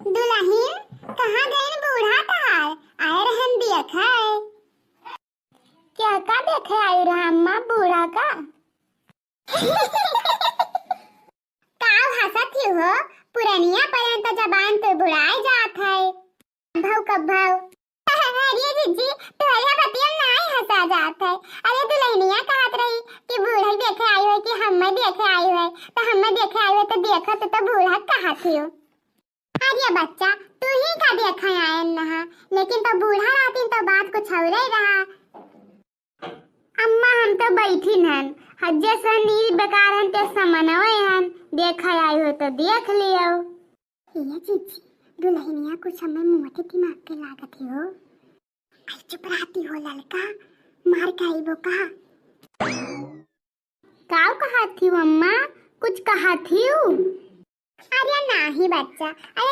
दुल्हन कहाँ गए बूढ़ा कहाँ आए रहन देख है क्या का देखे आई रहा अम्मा बूढ़ा का काव हंसत ही हो पुरनिया पर्यंत जबान तो बुढ़ाई जात है भव कब भव अरे जीजी तोहरा बतिया नहीं हंसा जात है अरे दुल्हनिया कहत रही कि बूढ़ा देखे आई है कि हमें देखे आई है तो हमें देखे आई है तो देखत तो बूढ़ा कहाँ थी हो अरे बच्चा तू ही का देखा आए नहा लेकिन तो बूढ़ा रहती तो बात कुछ और ही रहा अम्मा हम तो बैठी हन हज्जे से नील बेकार हन ते समनवे हन देखा आई हो तो देख लियो ये जीजी दुल्हनिया कुछ हमें मोटे दिमाग के लागत ही हो आई चुप रहती हो ललका मार खाई वो कहा काव कहा थी अम्मा कुछ कहा थी अरे नहीं बच्चा अरे